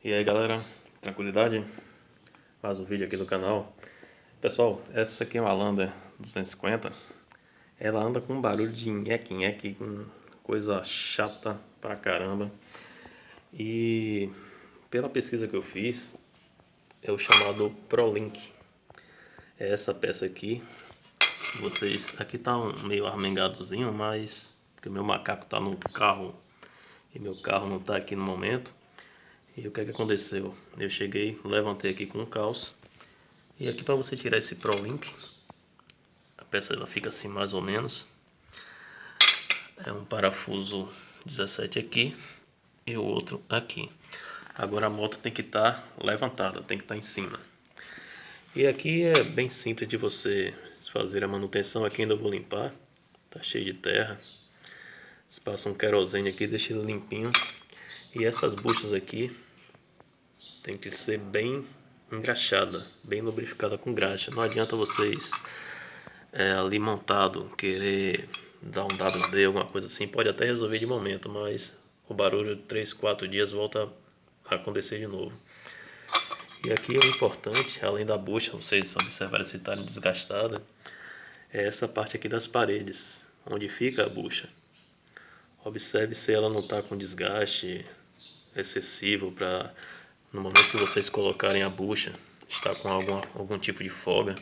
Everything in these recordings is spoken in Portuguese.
E aí galera, tranquilidade? Mais um vídeo aqui do canal. Pessoal, essa aqui é uma Lander 250. Ela anda com barulho de nheque-nheque, com coisa chata pra caramba. E pela pesquisa que eu fiz, é o chamado ProLink. É essa peça aqui. Aqui tá meio armengadozinho, mas porque meu macaco tá no carro e meu carro não tá aqui no momento. E o que é que aconteceu? Eu cheguei, levantei aqui com um calço. E aqui para você tirar esse ProLink, a peça ela fica assim mais ou menos. É um parafuso 17 aqui e o outro aqui. Agora a moto tem que estar levantada, tem que estar em cima. E aqui é bem simples de você fazer a manutenção. Aqui ainda vou limpar, tá cheio de terra. Você passa um querosene aqui, deixa ele limpinho. E essas buchas aqui tem que ser bem engraxada, bem lubrificada com graxa. Não adianta vocês ali montado querer dar um WD, alguma coisa assim. Pode até resolver de momento, mas o barulho de 3, 4 dias volta a acontecer de novo. E aqui o importante, além da bucha, vocês observarem se está desgastada, é essa parte aqui das paredes, onde fica a bucha. Observe se ela não está com desgaste excessivo, para no momento que vocês colocarem a bucha, está com algum tipo de folga.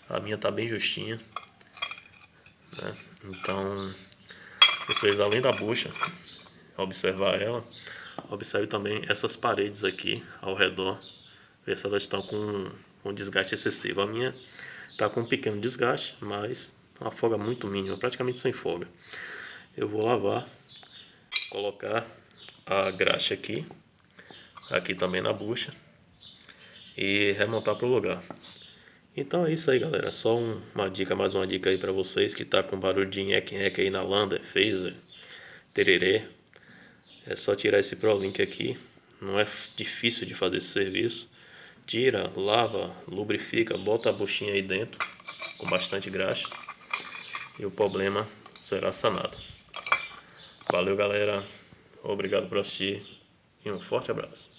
A minha está bem justinha, né? Então, vocês além da bucha, observar ela, observe também essas paredes aqui ao redor, ver se elas estão com desgaste excessivo. A minha está com um pequeno desgaste, mas uma folga muito mínima, praticamente sem folga. Eu vou lavar, colocar a graxa aqui também na bucha e remontar para o lugar. Então é isso aí galera, só uma dica, mais uma dica aí para vocês que tá com barulho de nheque-nheque aí na Lander, Phaser, tererê. É só tirar esse ProLink aqui, não é difícil de fazer esse serviço. Tira, lava, lubrifica, bota a buchinha aí dentro com bastante graxa e o problema será sanado. Valeu galera, obrigado por assistir e um forte abraço.